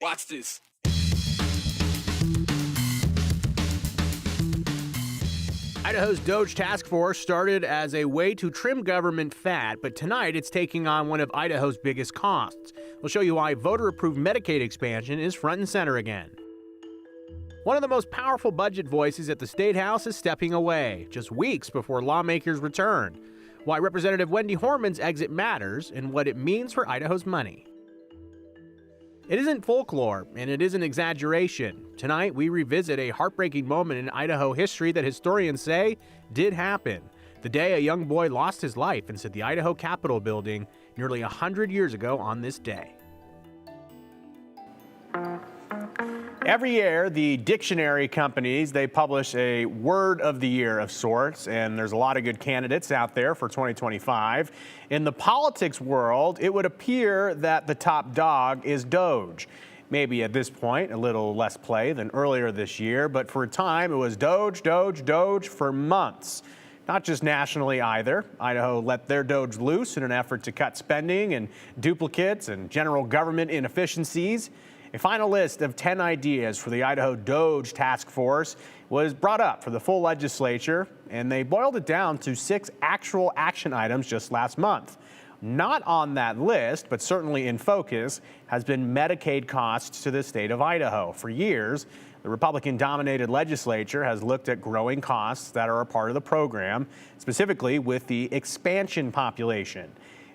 Watch this. Idaho's DOGE task force started as a way to trim government fat, but tonight it's taking on one of Idaho's biggest costs. We'll show you why voter-approved Medicaid expansion is front and center again. One of the most powerful budget voices at the State House is stepping away, just weeks before lawmakers return. Why Representative Wendy Horman's exit matters and what it means for Idaho's money. It isn't folklore, and it isn't exaggeration. Tonight, we revisit a heartbreaking moment in Idaho history that historians say did happen. The day a young boy lost his life inside the Idaho Capitol building nearly 100 years ago on this day. Every year, the dictionary companies, they publish a word of the year of sorts, and there's a lot of good candidates out there for 2025. In the politics world, it would appear that the top dog is DOGE. Maybe at this point, a little less play than earlier this year, but for a time, it was DOGE, DOGE, DOGE for months. Not just nationally either. Idaho let their DOGE loose in an effort to cut spending and duplicates and general government inefficiencies. A final list of 10 ideas for the Idaho DOGE task force was brought up for the full legislature, and they boiled it down to 6 actual action items just last month. Not on that list, but certainly in focus, has been Medicaid costs to the state of Idaho. For years, the Republican-dominated legislature has looked at growing costs that are a part of the program, specifically with the expansion population.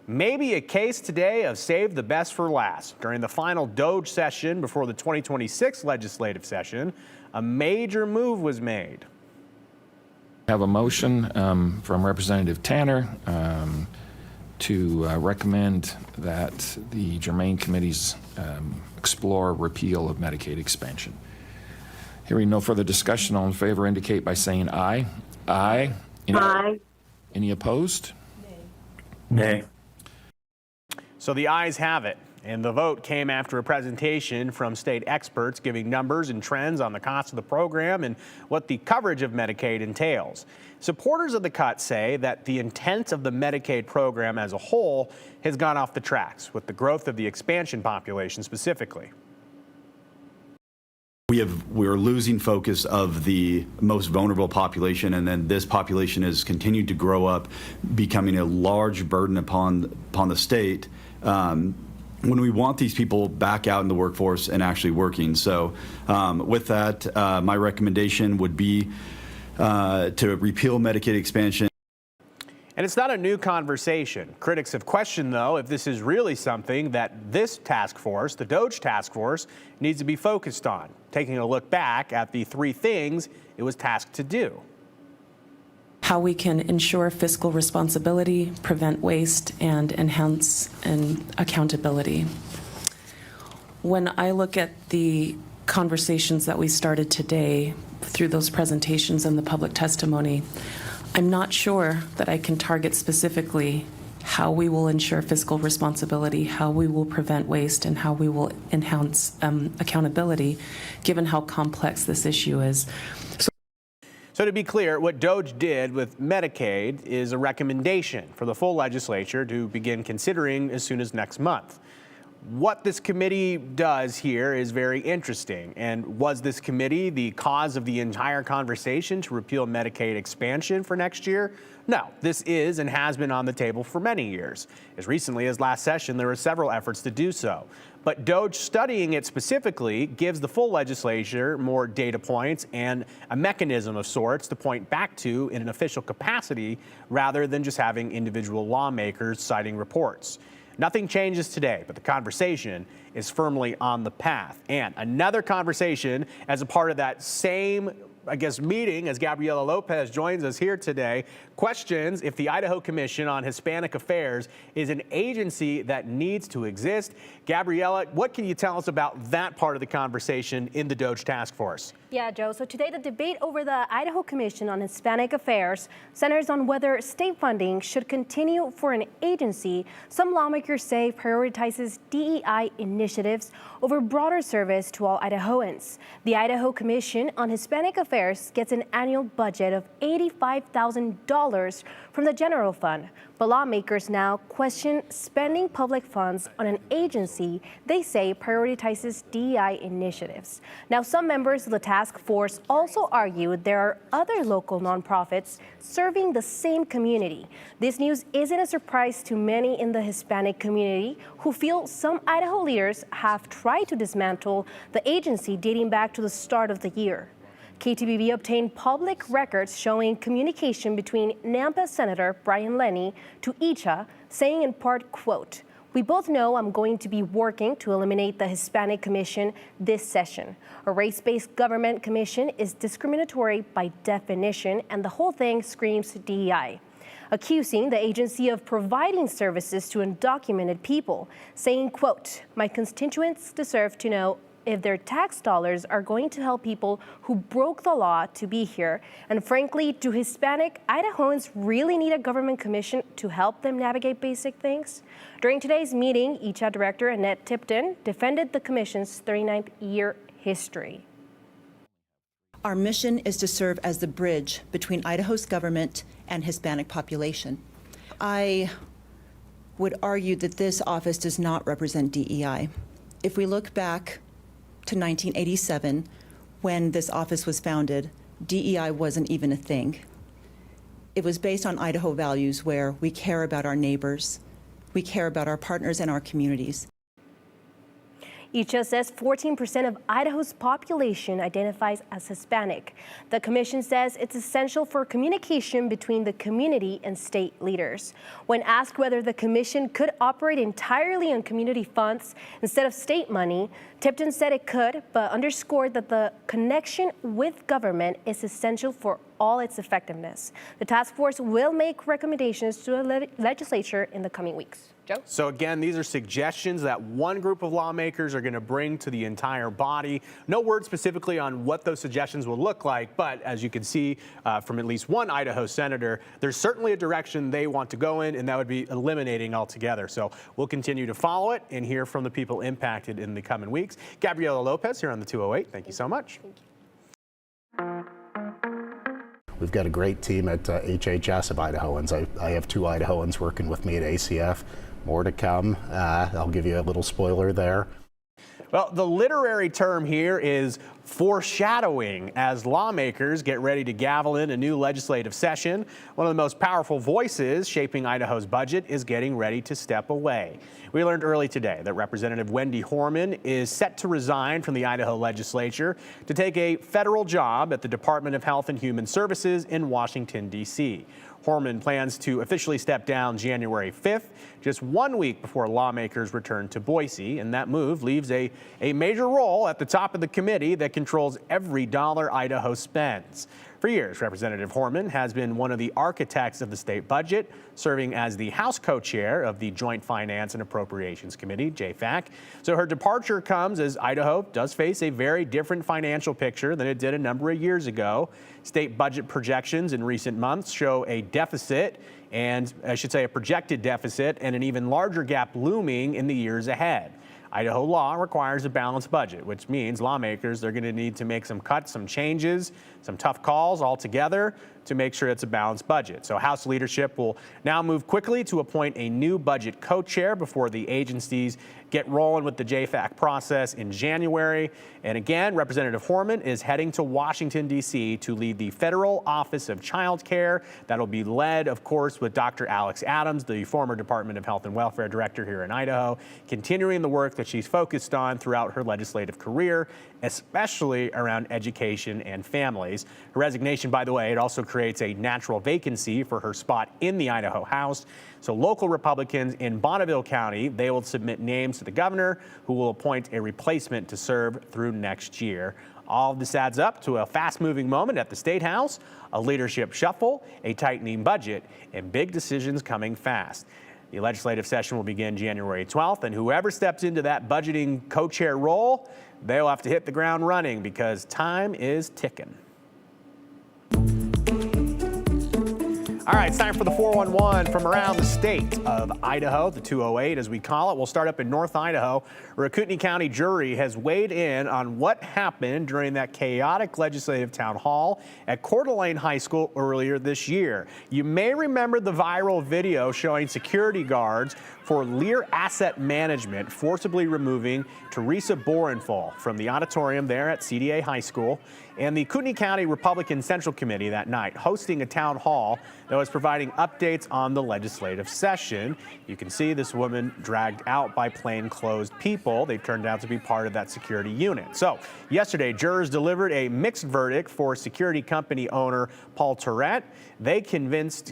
Maybe a case today of save the best for last. During the final DOGE session before the 2026 legislative session, a major move was made. I have a motion from Representative Tanner to recommend that the germane committees explore repeal of Medicaid expansion. Hearing no further discussion, all in favor indicate by saying aye. Aye. Aye. Any opposed? Nay. So the ayes have it, and the vote came after a presentation from state experts giving numbers and trends on the cost of the program and what the coverage of Medicaid entails. Supporters of the cut say that the intent of the Medicaid program as a whole has gone off the tracks, with the growth of the expansion population specifically. We're losing focus of the most vulnerable population, and then this population has continued to grow up, becoming a large burden upon the state when we want these people back out in the workforce and actually working. So with that, my recommendation would be to repeal Medicaid expansion. And it's not a new conversation. Critics have questioned, though, if this is really something that this task force, the DOGE task force, needs to be focused on, taking a look back at the 3 things it was tasked to do. How we can ensure fiscal responsibility, prevent waste, and enhance accountability. When I look at the conversations that we started today through those presentations and the public testimony, I'm not sure that I can target specifically how we will ensure fiscal responsibility, how we will prevent waste, and how we will enhance accountability, given how complex this issue is. So to be clear, what DOGE did with Medicaid is a recommendation for the full legislature to begin considering as soon as next month. What this committee does here is very interesting. And was this committee the cause of the entire conversation to repeal Medicaid expansion for next year? No, this is and has been on the table for many years. As recently as last session, there were several efforts to do so. But DOGE studying it specifically gives the full legislature more data points and a mechanism of sorts to point back to in an official capacity rather than just having individual lawmakers citing reports. Nothing changes today, but the conversation is firmly on the path. And another conversation as a part of that same meeting as Gabriela Lopez joins us here today, questions if the Idaho Commission on Hispanic Affairs is an agency that needs to exist. Gabriela, what can you tell us about that part of the conversation in the DOGE task force? Yeah, Joe. So today the debate over the Idaho Commission on Hispanic Affairs centers on whether state funding should continue for an agency some lawmakers say prioritizes DEI initiatives over broader service to all Idahoans. The Idaho Commission on Hispanic Affairs Affairs gets an annual budget of $85,000 from the general fund, but lawmakers now question spending public funds on an agency they say prioritizes DEI initiatives. Now, some members of the task force also argue there are other local nonprofits serving the same community. This news isn't a surprise to many in the Hispanic community who feel some Idaho leaders have tried to dismantle the agency dating back to the start of the year. KTVB obtained public records showing communication between Nampa Senator Brian Lenny to ICHA, saying in part, quote, "We both know I'm going to be working to eliminate the Hispanic Commission this session. A race-based government commission is discriminatory by definition, and the whole thing screams DEI." Accusing the agency of providing services to undocumented people, saying, quote, "My constituents deserve to know if their tax dollars are going to help people who broke the law to be here. And frankly, do Hispanic Idahoans really need a government commission to help them navigate basic things?" During today's meeting, ICHA Director Annette Tipton defended the commission's 39th year history. Our mission is to serve as the bridge between Idaho's government and Hispanic population. I would argue that this office does not represent DEI. If we look back to 1987, when this office was founded, DEI wasn't even a thing. It was based on Idaho values where we care about our neighbors, we care about our partners and our communities. ICHA says 14% of Idaho's population identifies as Hispanic. The commission says it's essential for communication between the community and state leaders. When asked whether the commission could operate entirely on community funds instead of state money, Tipton said it could, but underscored that the connection with government is essential for all its effectiveness. The task force will make recommendations to the legislature in the coming weeks. Joe? So again, these are suggestions that one group of lawmakers are going to bring to the entire body. No word specifically on what those suggestions will look like, but as you can see from at least one Idaho senator, there's certainly a direction they want to go in, and that would be eliminating altogether. So we'll continue to follow it and hear from the people impacted in the coming weeks. Gabriela Lopez here on the 208. Thank you so much. Thank you. We've got a great team at HHS of Idahoans. I have 2 Idahoans working with me at ACF. More to come. I'll give you a little spoiler there. Well, the literary term here is foreshadowing as lawmakers get ready to gavel in a new legislative session. One of the most powerful voices shaping Idaho's budget is getting ready to step away. We learned early today that Representative Wendy Horman is set to resign from the Idaho legislature to take a federal job at the Department of Health and Human Services in Washington, D.C. Horman plans to officially step down January 5th, just 1 week before lawmakers return to Boise, and that move leaves a major role at the top of the committee that controls every dollar Idaho spends. For years, Representative Horman has been one of the architects of the state budget, serving as the House co-chair of the Joint Finance and Appropriations Committee, JFAC. So her departure comes as Idaho does face a very different financial picture than it did a number of years ago. State budget projections in recent months show a deficit, and I should say a projected deficit, and an even larger gap looming in the years ahead. Idaho law requires a balanced budget, which means lawmakers are going to need to make some cuts, some changes, some tough calls altogether to make sure it's a balanced budget. So House leadership will now move quickly to appoint a new budget co-chair before the agencies get rolling with the JFAC process in January. And again, Representative Horman is heading to Washington, D.C. to lead the Federal Office of Child Care. That'll be led, of course, with Dr. Alex Adams, the former Department of Health and Welfare Director here in Idaho, continuing the work that she's focused on throughout her legislative career, especially around education and families. Her resignation, by the way, it also creates a natural vacancy for her spot in the Idaho House. So local Republicans in Bonneville County, they will submit names to the governor, who will appoint a replacement to serve through next year. All of this adds up to a fast-moving moment at the State House, a leadership shuffle, a tightening budget, and big decisions coming fast. The legislative session will begin January 12th, and whoever steps into that budgeting co-chair role, they'll have to hit the ground running because time is ticking. All right, it's time for the 411 from around the state of Idaho, the 208 as we call it. We'll start up in North Idaho, where a Kootenai County jury has weighed in on what happened during that chaotic legislative town hall at Coeur d'Alene High School earlier this year. You may remember the viral video showing security guards for Lear Asset Management forcibly removing Teresa Borenfall from the auditorium there at CDA High School, and the Kootenai County Republican Central Committee that night hosting a town hall that was providing updates on the legislative session. You can see this woman dragged out by plainclothes people. They turned out to be part of that security unit. So yesterday, jurors delivered a mixed verdict for security company owner Paul Tourette. They convicted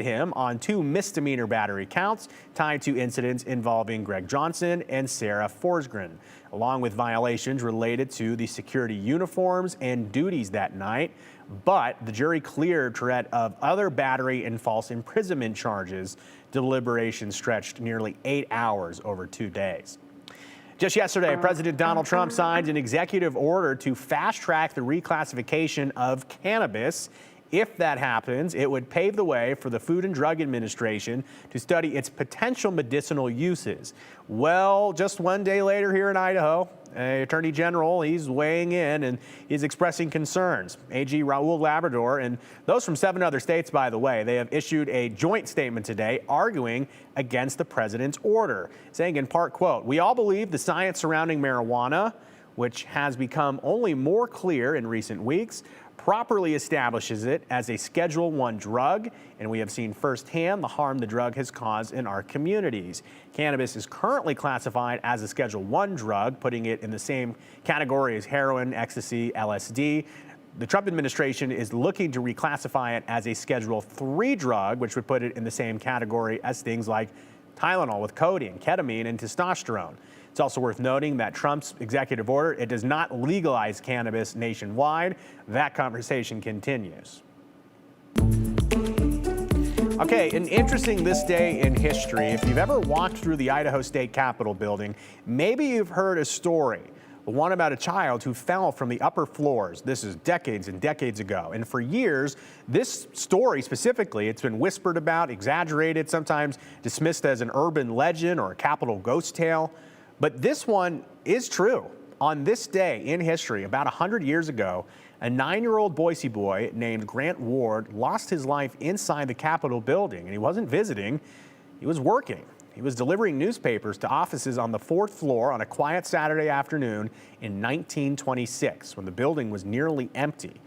him on 2 misdemeanor battery counts tied to incidents involving Greg Johnson and Sarah Forsgren, along with violations related to the security uniforms and duties that night. But the jury cleared Tourette of other battery and false imprisonment charges. Deliberations stretched nearly 8 hours over 2 days. Just yesterday, President Donald Trump signed an executive order to fast-track the reclassification of cannabis. If that happens, it would pave the way for the Food and Drug Administration to study its potential medicinal uses. Well, just 1 day later here in Idaho, Attorney General, he's weighing in and he's expressing concerns. AG Raul Labrador and those from 7 other states, by the way, they have issued a joint statement today arguing against the president's order, saying in part, quote, "We all believe the science surrounding marijuana, which has become only more clear in recent weeks, properly establishes it as a Schedule I drug, and we have seen firsthand the harm the drug has caused in our communities. Cannabis is currently classified as a Schedule I drug, putting it in the same category as heroin, ecstasy, LSD. The Trump administration is looking to reclassify it as a Schedule III drug, which would put it in the same category as things like Tylenol with codeine, ketamine, and testosterone. It's also worth noting that Trump's executive order, it does not legalize cannabis nationwide. That conversation continues. Okay, an interesting this day in history. If you've ever walked through the Idaho State Capitol building, maybe you've heard a story. One about a child who fell from the upper floors. This is decades and decades ago. And for years, this story specifically, it's been whispered about, exaggerated, sometimes dismissed as an urban legend or a Capitol ghost tale. But this one is true. On this day in history, about 100 years ago, a 9-year-old Boise boy named Grant Ward lost his life inside the Capitol building. And he wasn't visiting, he was working. He was delivering newspapers to offices on the 4th floor on a quiet Saturday afternoon in 1926, when the building was nearly empty.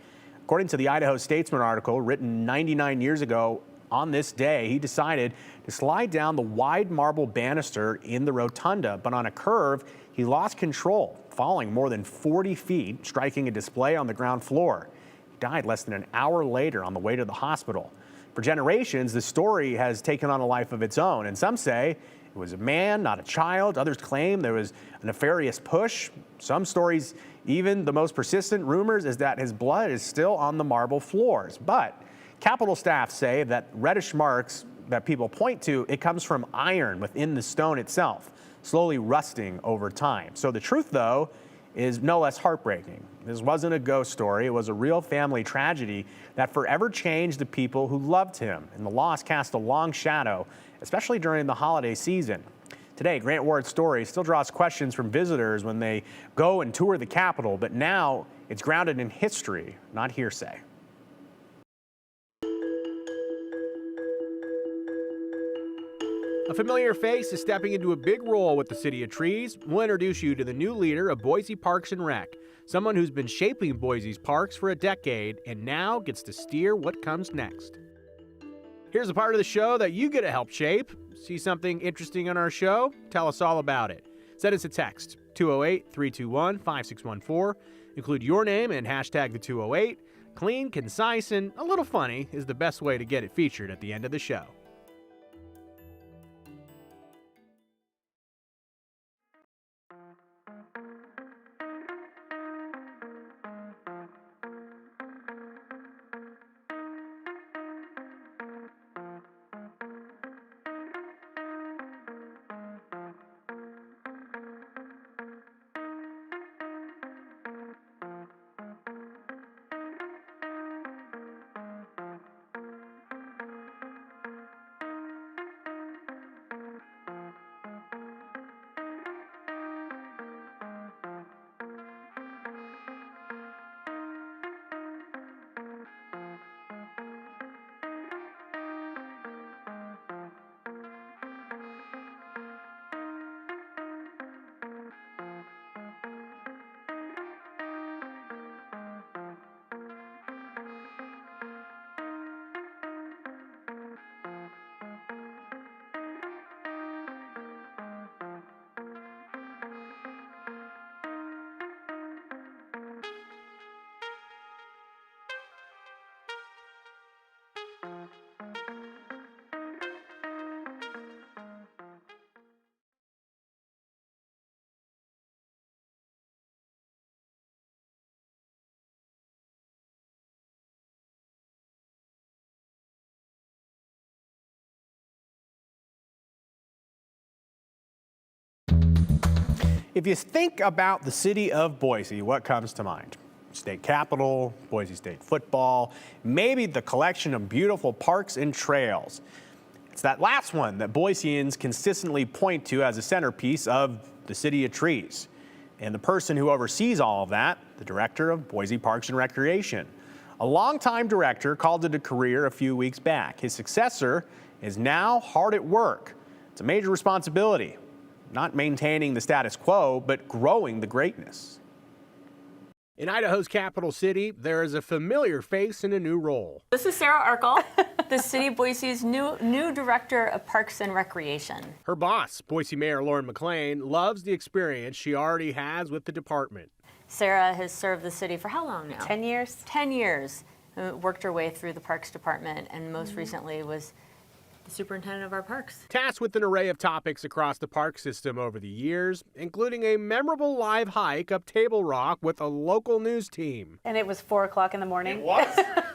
According to the Idaho Statesman article written 99 years ago, on this day, he decided to slide down the wide marble banister in the rotunda, but on a curve, he lost control, falling more than 40 feet, striking a display on the ground floor. He died less than an hour later on the way to the hospital. For generations, the story has taken on a life of its own, and some say it was a man, not a child. Others claim there was a nefarious push. Some stories, even the most persistent rumors, is that his blood is still on the marble floors. But Capitol staff say that reddish marks that people point to, it comes from iron within the stone itself, slowly rusting over time. So the truth, though, is no less heartbreaking. This wasn't a ghost story. It was a real family tragedy that forever changed the people who loved him. And the loss cast a long shadow, especially during the holiday season. Today, Grant Ward's story still draws questions from visitors when they go and tour the Capitol, but now it's grounded in history, not hearsay. A familiar face is stepping into a big role with the City of Trees. We'll introduce you to the new leader of Boise Parks and Rec, someone who's been shaping Boise's parks for a decade and now gets to steer what comes next. Here's a part of the show that you get to help shape. See something interesting on our show? Tell us all about it. Send us a text, 208-321-5614. Include your name and hashtag the 208. Clean, concise, and a little funny is the best way to get it featured at the end of the show. If you think about the city of Boise, what comes to mind? State Capitol, Boise State football, maybe the collection of beautiful parks and trails. It's that last one that Boiseans consistently point to as a centerpiece of the city of trees. And the person who oversees all of that, the director of Boise Parks and Recreation. A longtime director called it a career a few weeks back. His successor is now hard at work. It's a major responsibility. Not maintaining the status quo, but growing the greatness. In Idaho's capital city, there is a familiar face in a new role. This is Sarah Arkle, the City of Boise's new Director of Parks and Recreation. Her boss, Boise Mayor Lauren McLean, loves the experience she already has with the department. Sarah has served the city for how long now? 10 years. 10 years. Worked her way through the Parks Department and most recently was the superintendent of our parks. Tasked with an array of topics across the park system over the years, including a memorable live hike up Table Rock with a local news team. And it was 4 o'clock in the morning. It was?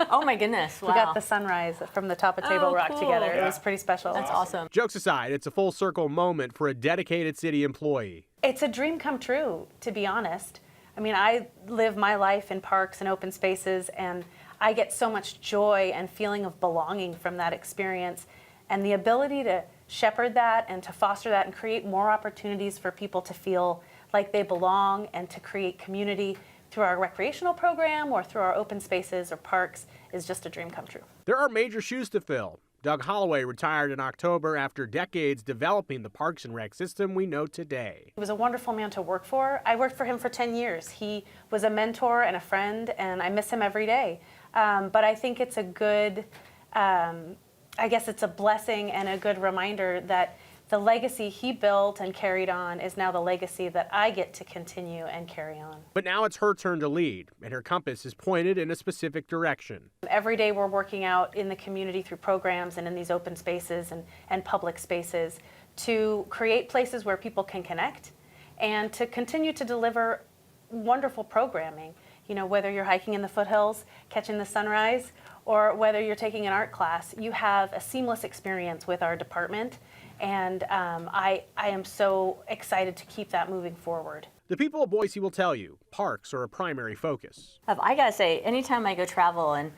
Oh my goodness, wow. We got the sunrise from the top of Table Rock cool. together. Yeah. It was pretty special. That's awesome. Jokes aside, it's a full circle moment for a dedicated city employee. It's a dream come true, to be honest. I mean, I live my life in parks and open spaces, and I get so much joy and feeling of belonging from that experience. And the ability to shepherd that and to foster that and create more opportunities for people to feel like they belong and to create community through our recreational program or through our open spaces or parks is just a dream come true. There are major shoes to fill. Doug Holloway retired in October after decades developing the Parks and Rec system we know today. He was a wonderful man to work for. I worked for him for 10 years. He was a mentor and a friend, and I miss him every day. But I think it's a good, I guess it's a blessing and a good reminder that the legacy he built and carried on is now the legacy that I get to continue and carry on. But now it's her turn to lead, and her compass is pointed in a specific direction. Every day we're working out in the community through programs and in these open spaces and public spaces to create places where people can connect and to continue to deliver wonderful programming. You know, whether you're hiking in the foothills, catching the sunrise, or whether you're taking an art class, you have a seamless experience with our department. And I am so excited to keep that moving forward. The people of Boise will tell you, parks are a primary focus. I gotta say, anytime I go travel, and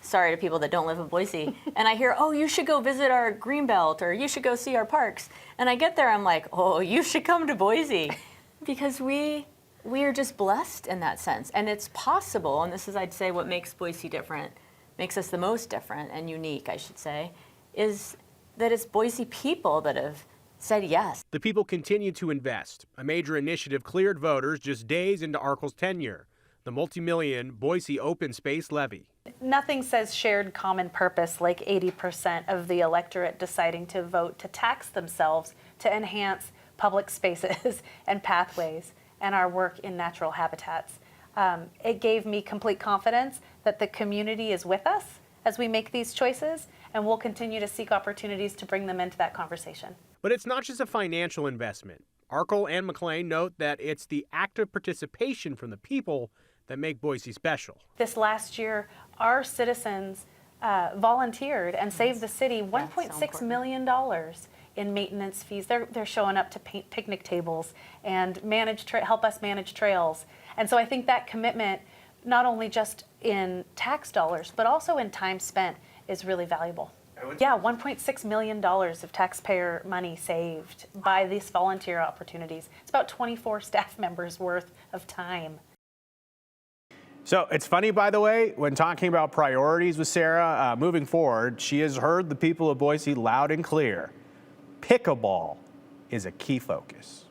sorry to people that don't live in Boise, and I hear, oh, you should go visit our Greenbelt, or you should go see our parks. And I get there, I'm like, oh, you should come to Boise. Because we are just blessed in that sense. And it's possible, and this is, I'd say, what makes Boise different, makes us the most different and unique, I should say, is that it's Boise people that have said yes. The people continue to invest. A major initiative cleared voters just days into Arkle's tenure, the multi-million Boise Open Space Levy. Nothing says shared common purpose like 80% of the electorate deciding to vote to tax themselves to enhance public spaces and pathways and our work in natural habitats. It gave me complete confidence that the community is with us as we make these choices, and we'll continue to seek opportunities to bring them into that conversation. But it's not just a financial investment. Arkle and McLean note that it's the active participation from the people that make Boise special. This last year, our citizens volunteered and saved the city $1.6 million in maintenance fees. They're showing up to paint picnic tables and help us manage trails. And so I think that commitment, not only just in tax dollars, but also in time spent, is really valuable. Yeah, $1.6 million of taxpayer money saved by these volunteer opportunities. It's about 24 staff members worth of time. So it's funny, by the way, when talking about priorities with Sarah, moving forward, she has heard the people of Boise loud and clear. Pickleball is a key focus.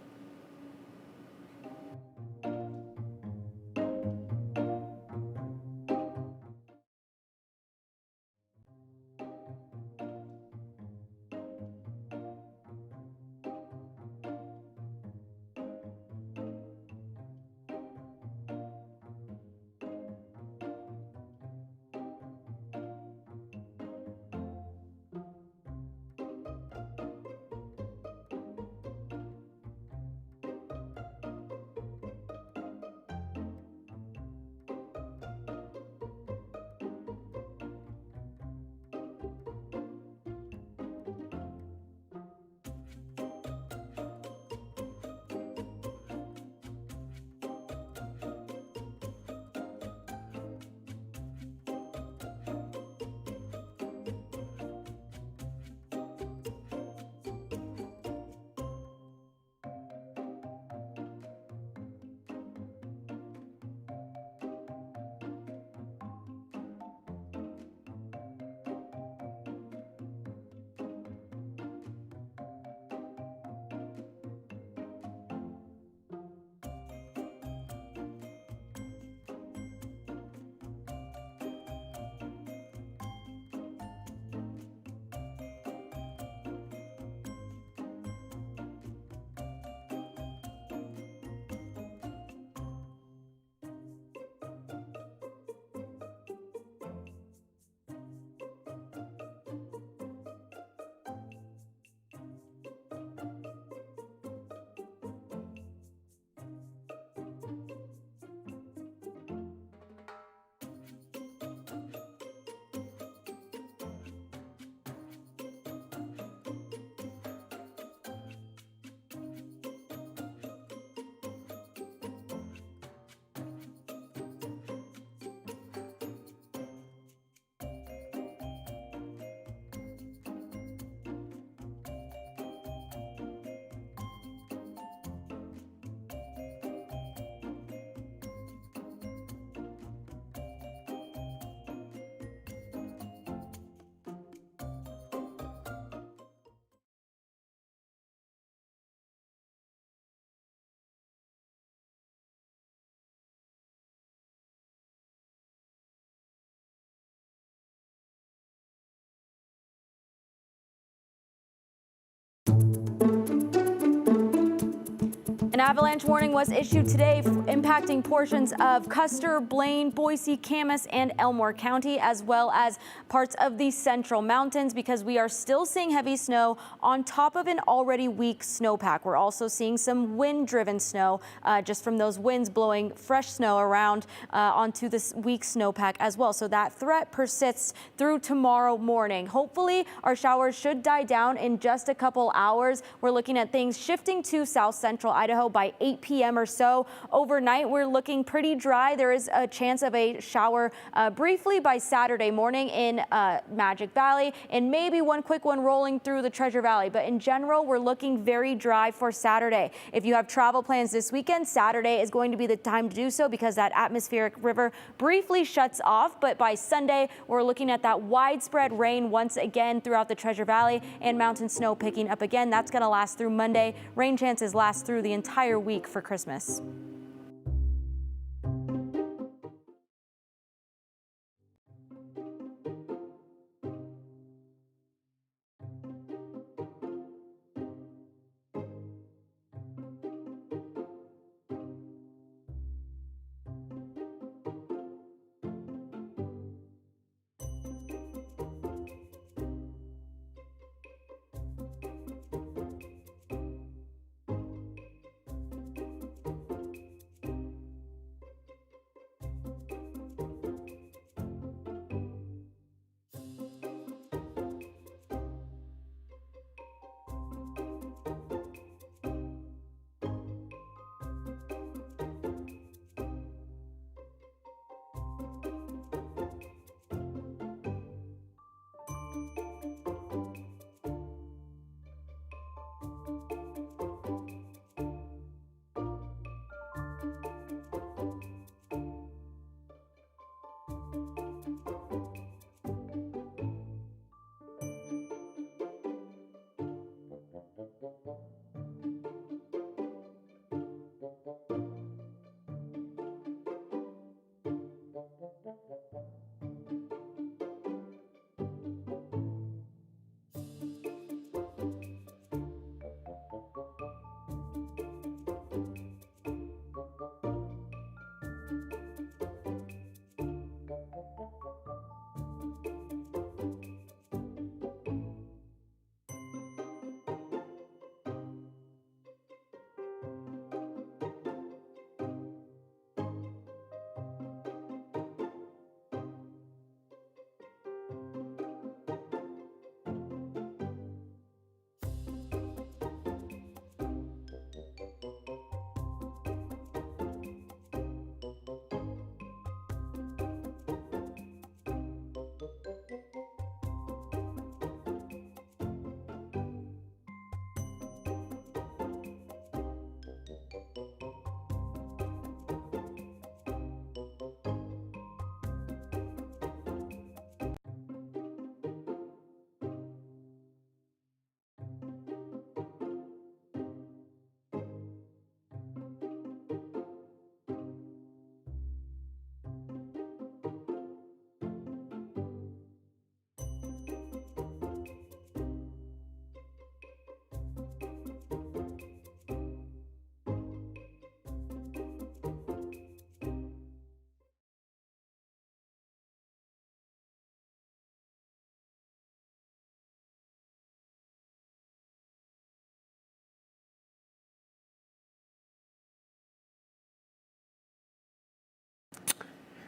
An avalanche warning was issued today impacting portions of Custer, Blaine, Boise, Camas, and Elmore County, as well as parts of the Central Mountains, because we are still seeing heavy snow on top of an already weak snowpack. We're also seeing some wind-driven snow just from those winds blowing fresh snow around onto this weak snowpack as well. So that threat persists through tomorrow morning. Hopefully, our showers should die down in just a couple hours. We're looking at things shifting to south central Idaho by 8 p.m. or so. Overnight, we're looking pretty dry. There is a chance of a shower briefly by Saturday morning in Magic Valley, and maybe one quick one rolling through the Treasure Valley. But in general, we're looking very dry for Saturday. If you have travel plans this weekend, Saturday is going to be the time to do so because that atmospheric river briefly shuts off. But by Sunday, we're looking at that widespread rain once again throughout the Treasure Valley, and mountain snow picking up again. That's going to last through Monday. Rain chances last through the entire week for Christmas.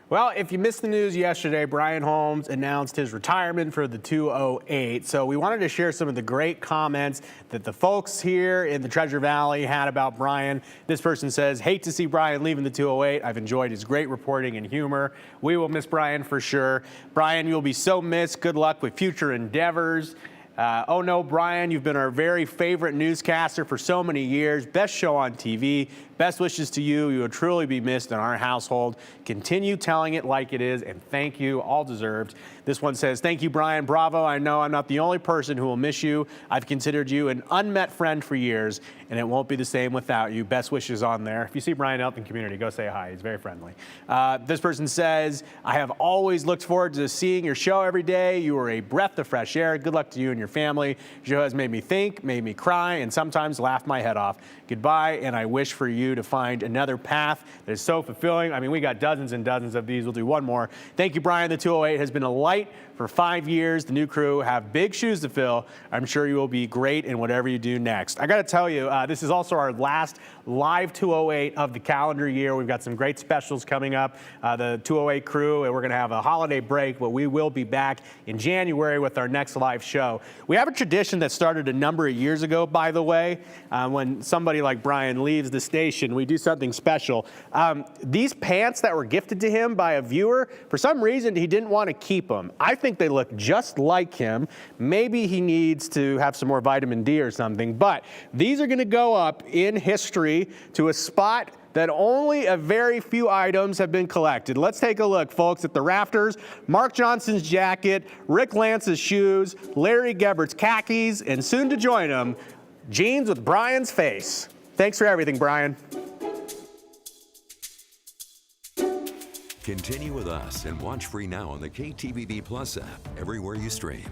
Well, if you missed the news yesterday, Brian Holmes announced his retirement for the 208. So we wanted to share some of the great comments that the folks here in the Treasure Valley had about Brian. This person says, hate to see Brian leaving the 208. I've enjoyed his great reporting and humor. We will miss Brian for sure. Brian, you'll be so missed. Good luck with future endeavors. Oh no, Brian, you've been our very favorite newscaster for so many years. Best show on TV. Best wishes to you. You will truly be missed in our household. Continue telling it like it is, and thank you, all deserved. This one says, thank you, Brian. Bravo. I know I'm not the only person who will miss you. I've considered you an unmet friend for years, and it won't be the same without you. Best wishes on there. If you see Brian out in the community, go say hi. He's very friendly. This person says, I have always looked forward to seeing your show every day. You are a breath of fresh air. Good luck to you and your your family. Your show has made me think, made me cry, and sometimes laugh my head off. Goodbye, and I wish for you to find another path that is so fulfilling. I mean, we got dozens and dozens of these. We'll do one more. Thank you, Brian. The 208 has been a light for 5 years. The new crew have big shoes to fill. I'm sure you will be great in whatever you do next. I got to tell you, this is also our last live 208 of the calendar year. We've got some great specials coming up. The 208 crew, and we're going to have a holiday break, but we will be back in January with our next live show. We have a tradition that started a number of years ago, by the way. When somebody like Brian leaves the station, we do something special. These pants that were gifted to him by a viewer, for some reason, he didn't want to keep them. I think they look just like him. Maybe he needs to have some more vitamin D or something, but these are going to go up in history to a spot that only a very few items have been collected. Let's take a look, folks, at the rafters. Mark Johnson's jacket, Rick Lance's shoes, Larry Gebbert's khakis, and soon to join him, jeans with Brian's face. Thanks for everything, Brian. Continue with us and watch free now on the KTVB Plus app everywhere you stream.